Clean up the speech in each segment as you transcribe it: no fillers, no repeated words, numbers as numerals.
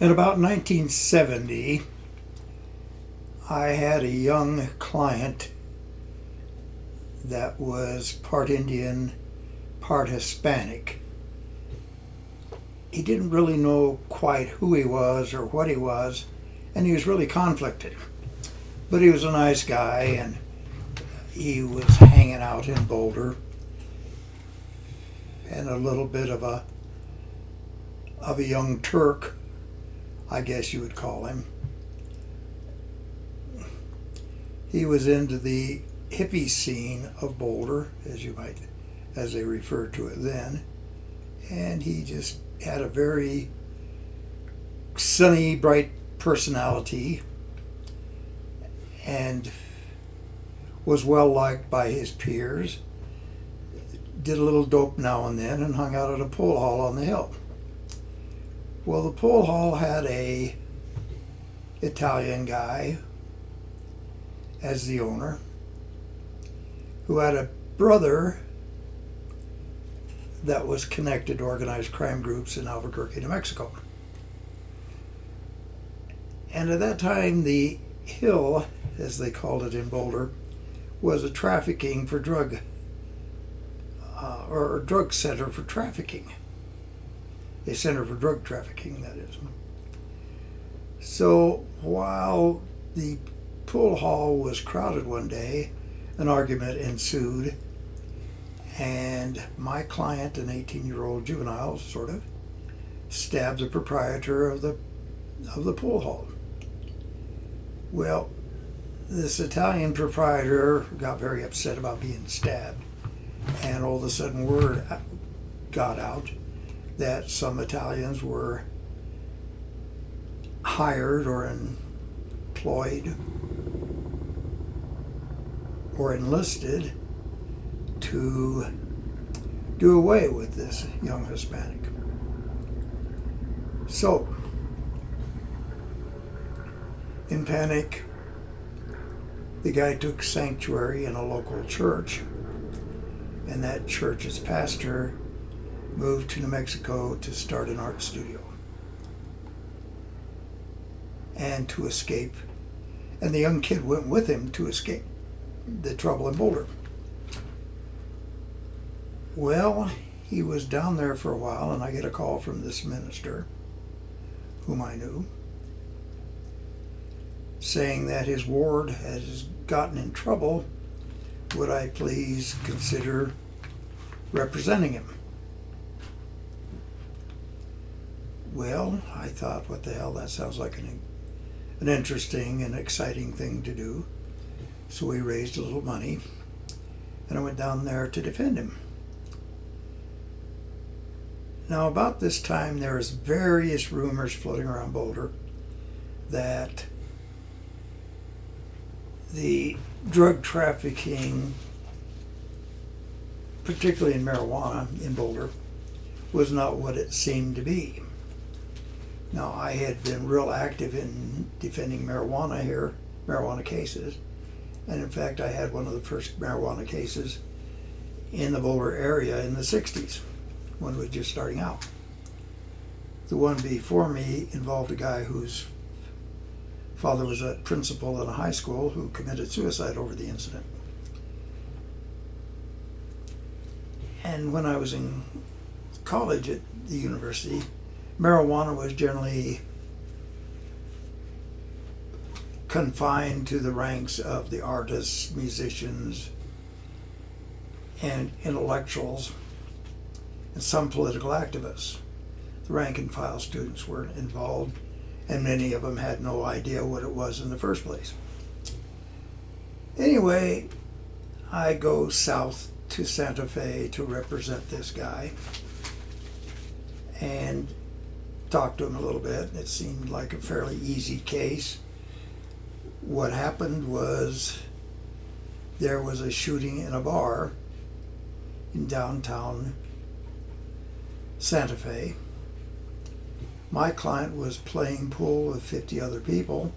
In about 1970, I had a young client that was part Indian, part Hispanic. He didn't really know quite who he was or what he was, and he was really conflicted. But he was a nice guy, and he was hanging out in Boulder, and a little bit of a young Turk, I guess you would call him. He was into the hippie scene of Boulder, as they referred to it then, and he just had a very sunny, bright personality and was well liked by his peers. Did a little dope now and then and hung out at a pool hall on the hill. Well, the pool hall had a Italian guy as the owner who had a brother that was connected to organized crime groups in Albuquerque, New Mexico. And at that time, the Hill, as they called it in Boulder, was a trafficking for drug, or a drug center for trafficking. A center for drug trafficking, that is. So while the pool hall was crowded one day, an argument ensued, and my client, an 18-year-old juvenile, sort of, stabbed the proprietor of the pool hall. Well, this Italian proprietor got very upset about being stabbed, and all of a sudden word got out that some Italians were hired or employed or enlisted to do away with this young Hispanic. So, in panic, the guy took sanctuary in a local church, and that church's pastor moved to New Mexico to start an art studio and to escape. And the young kid went with him to escape the trouble in Boulder. Well, he was down there for a while, and I get a call from this minister, whom I knew, saying that his ward has gotten in trouble. Would I please consider representing him? Well, I thought, what the hell, that sounds like an interesting and exciting thing to do. So we raised a little money, and I went down there to defend him. Now, about this time, there was various rumors floating around Boulder that the drug trafficking, particularly in marijuana in Boulder, was not what it seemed to be. Now, I had been real active in defending marijuana cases, and in fact, I had one of the first marijuana cases in the Boulder area in the 60s, when it was just starting out. The one before me involved a guy whose father was a principal in a high school who committed suicide over the incident. And when I was in college at the university, marijuana was generally confined to the ranks of the artists, musicians, and intellectuals, and some political activists. The rank and file students weren't involved, and many of them had no idea what it was in the first place. Anyway, I go south to Santa Fe to represent this guy and talk to him a little bit. It seemed like a fairly easy case. What happened was there was a shooting in a bar in downtown Santa Fe. My client was playing pool with 50 other people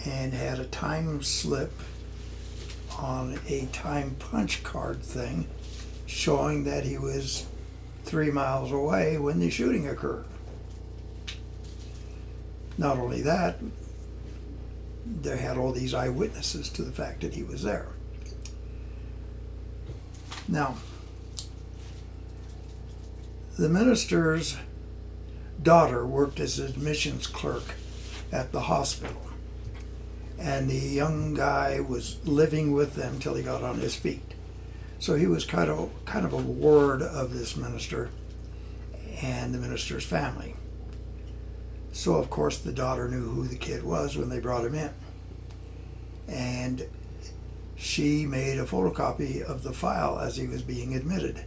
and had a time slip on a time punch card thing showing that he was 3 miles away when the shooting occurred. Not only that, they had all these eyewitnesses to the fact that he was there. Now, the minister's daughter worked as an admissions clerk at the hospital, and the young guy was living with them till he got on his feet. So he was kind of a ward of this minister and the minister's family. So of course the daughter knew who the kid was when they brought him in, and she made a photocopy of the file as he was being admitted,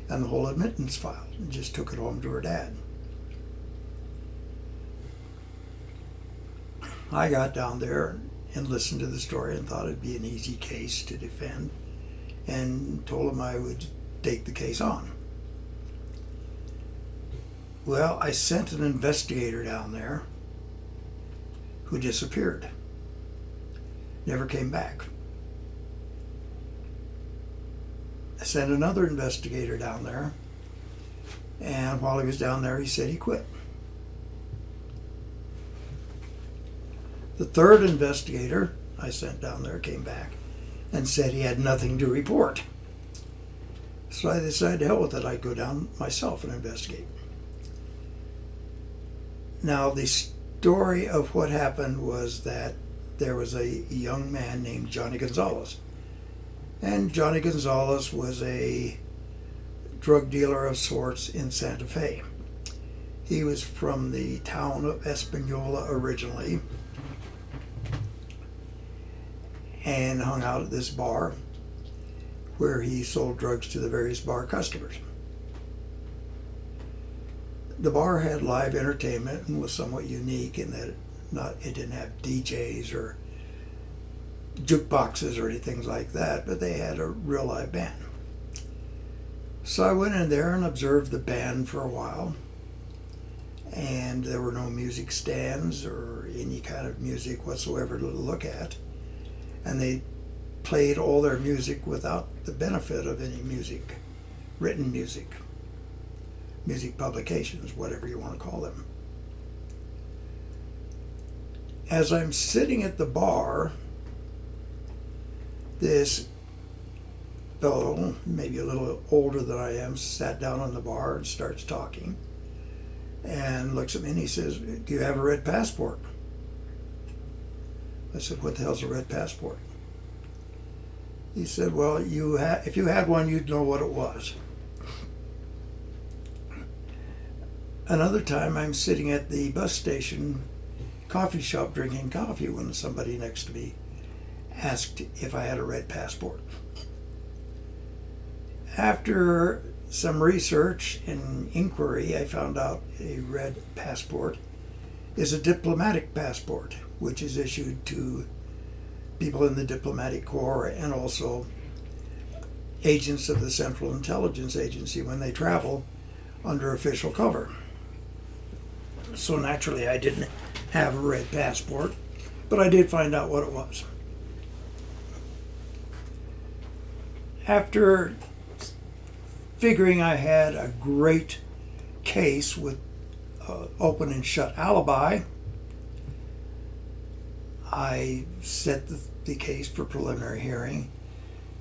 and the whole admittance file, and just took it home to her dad. I got down there and listened to the story and thought it'd be an easy case to defend, and told him I would take the case on. Well, I sent an investigator down there who disappeared. Never came back. I sent another investigator down there, and while he was down there, he said he quit. The third investigator I sent down there came back and said he had nothing to report. So I decided to hell with it. I'd go down myself and investigate. Now, the story of what happened was that there was a young man named Johnny Gonzalez. And Johnny Gonzalez was a drug dealer of sorts in Santa Fe. He was from the town of Espanola originally, and hung out at this bar where he sold drugs to the various bar customers. The bar had live entertainment and was somewhat unique in that it didn't have DJs or jukeboxes or anything like that, but they had a real live band. So I went in there and observed the band for a while, and there were no music stands or any kind of music whatsoever to look at, and they played all their music without the benefit of any music, written music publications, whatever you want to call them. As I'm sitting at the bar, this fellow, maybe a little older than I am, sat down on the bar and starts talking, and looks at me and he says, "Do you have a red passport?" I said, "What the hell's a red passport?" He said, "Well, if you had one, you'd know what it was." Another time, I'm sitting at the bus station coffee shop drinking coffee when somebody next to me asked if I had a red passport. After some research and inquiry, I found out a red passport is a diplomatic passport, which is issued to people in the diplomatic corps and also agents of the Central Intelligence Agency when they travel under official cover. So naturally I didn't have a red passport, but I did find out what it was. After figuring I had a great case with open and shut alibi, I set the case for preliminary hearing,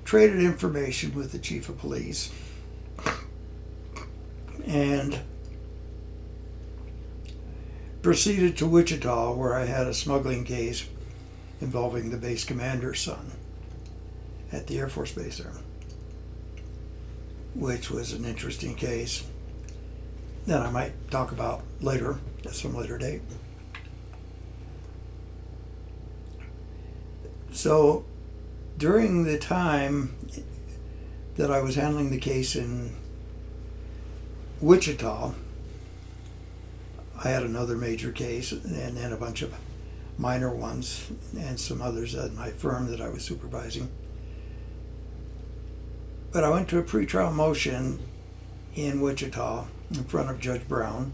traded information with the chief of police, and proceeded to Wichita, where I had a smuggling case involving the base commander's son at the Air Force Base there, which was an interesting case that I might talk about later, at some later date. So during the time that I was handling the case in Wichita, I had another major case and then a bunch of minor ones and some others at my firm that I was supervising. But I went to a pretrial motion in Wichita in front of Judge Brown,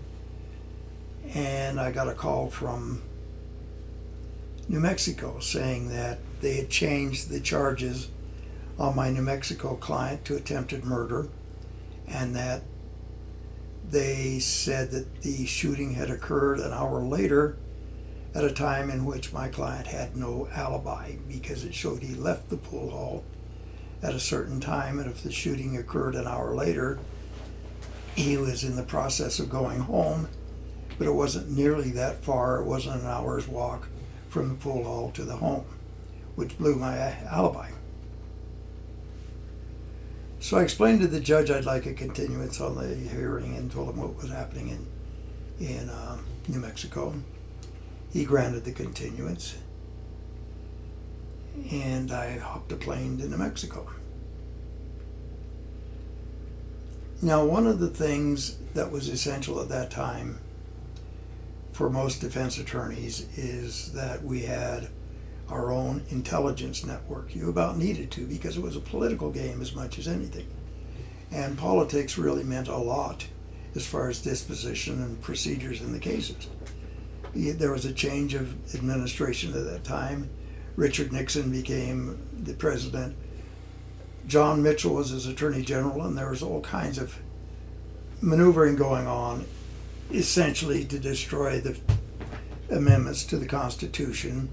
and I got a call from New Mexico saying that they had changed the charges on my New Mexico client to attempted murder, and that they said that the shooting had occurred an hour later at a time in which my client had no alibi because it showed he left the pool hall at a certain time, and if the shooting occurred an hour later, he was in the process of going home, but it wasn't nearly that far. It wasn't an hour's walk from the pool hall to the home, which blew my alibi. So I explained to the judge I'd like a continuance on the hearing and told him what was happening in New Mexico. He granted the continuance, and I hopped a plane to New Mexico. Now, one of the things that was essential at that time for most defense attorneys is that we had our own intelligence network. You about needed to, because it was a political game as much as anything. And politics really meant a lot as far as disposition and procedures in the cases. There was a change of administration at that time. Richard Nixon became the president. John Mitchell was his attorney general, and there was all kinds of maneuvering going on, essentially to destroy the amendments to the Constitution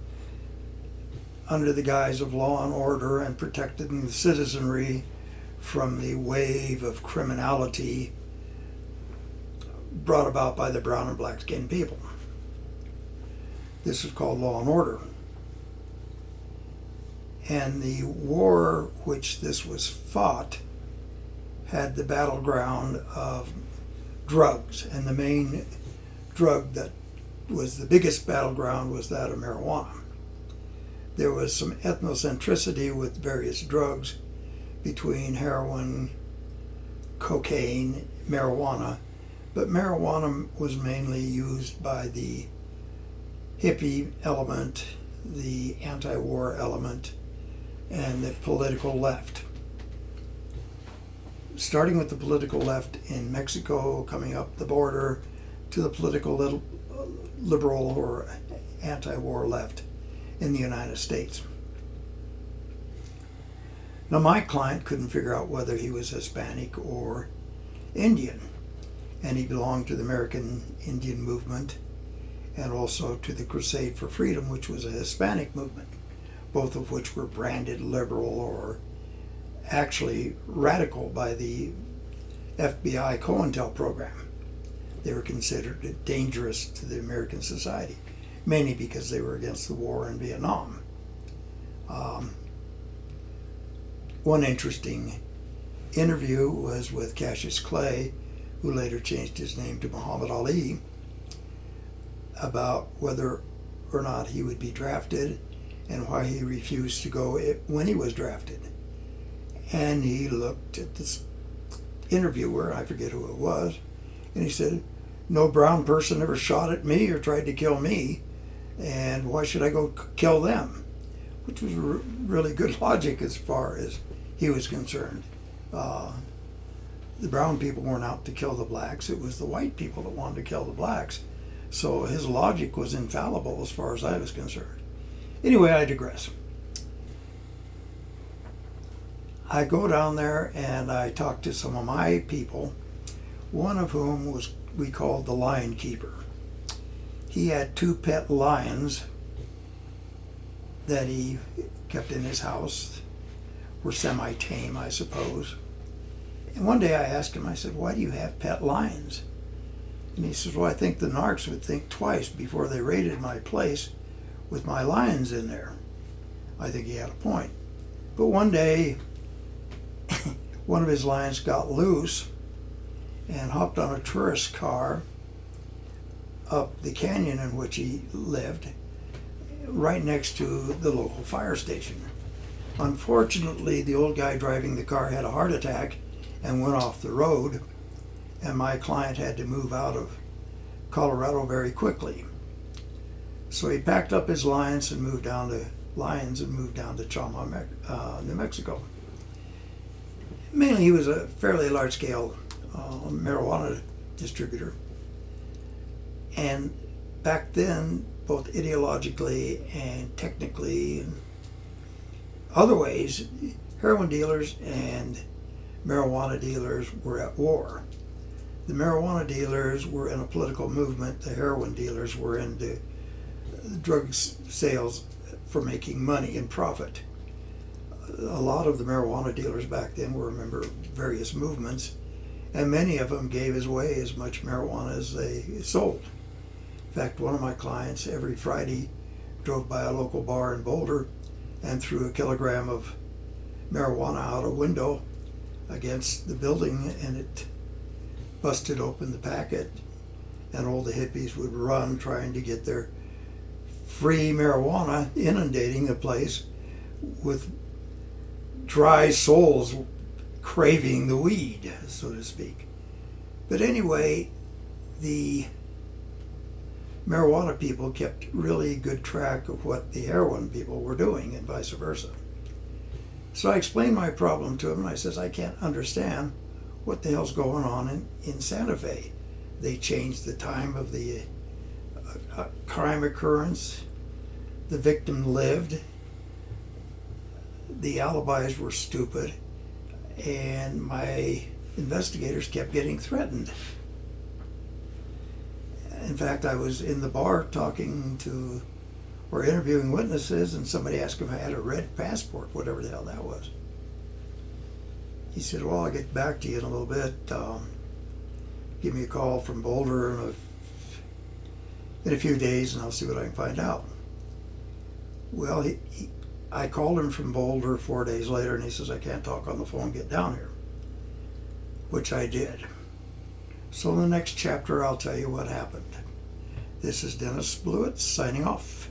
under the guise of law and order and protecting the citizenry from the wave of criminality brought about by the brown and black skinned people. This is called law and order. And the war which this was fought had the battleground of drugs, and the main drug that was the biggest battleground was that of marijuana. There was some ethnocentricity with various drugs between heroin, cocaine, marijuana, but marijuana was mainly used by the hippie element, the anti-war element, and the political left. Starting with the political left in Mexico, coming up the border to the political liberal or anti-war left in the United States. Now, my client couldn't figure out whether he was Hispanic or Indian, and he belonged to the American Indian movement and also to the Crusade for Freedom, which was a Hispanic movement, both of which were branded liberal or actually radical by the FBI COINTEL program. They were considered dangerous to the American society, mainly because they were against the war in Vietnam. One interesting interview was with Cassius Clay, who later changed his name to Muhammad Ali, about whether or not he would be drafted and why he refused to go when he was drafted. And he looked at this interviewer, I forget who it was, and he said, "No brown person ever shot at me or tried to kill me, and why should I go kill them?" Which was really good logic as far as he was concerned. The brown people weren't out to kill the blacks. It was the white people that wanted to kill the blacks. So his logic was infallible as far as I was concerned. Anyway, I digress. I go down there and I talk to some of my people, one of whom was we called the lion keeper. He had 2 pet lions that he kept in his house, were semi-tame, I suppose. And one day I asked him, I said, "Why do you have pet lions?" And he says, "Well, I think the narcs would think twice before they raided my place with my lions in there." I think he had a point. But one day, one of his lions got loose and hopped on a tourist car up the canyon in which he lived, right next to the local fire station. Unfortunately, the old guy driving the car had a heart attack and went off the road, and my client had to move out of Colorado very quickly. So he packed up his lions and moved down to Chama, New Mexico. Mainly he was a fairly large-scale marijuana distributor. And back then, both ideologically and technically and other ways, heroin dealers and marijuana dealers were at war. The marijuana dealers were in a political movement. The heroin dealers were into drug sales for making money and profit. A lot of the marijuana dealers back then were a member of various movements, and many of them gave away as much marijuana as they sold. In fact, one of my clients every Friday drove by a local bar in Boulder and threw a kilogram of marijuana out a window against the building, and it busted open the packet, and all the hippies would run trying to get their free marijuana, inundating the place with dry souls craving the weed, so to speak. But anyway, the marijuana people kept really good track of what the heroin people were doing and vice versa. So I explained my problem to him, and I says, I can't understand what the hell's going on in Santa Fe. They changed the time of the crime occurrence. The victim lived. The alibis were stupid, and my investigators kept getting threatened. In fact, I was in the bar talking to or interviewing witnesses, and somebody asked if I had a red passport, whatever the hell that was. He said, well, I'll get back to you in a little bit. Give me a call from Boulder in a few days, and I'll see what I can find out. Well, I called him from Boulder 4 days later, and he says, I can't talk on the phone, get down here, which I did. So in the next chapter, I'll tell you what happened. This is Dennis Blewett signing off.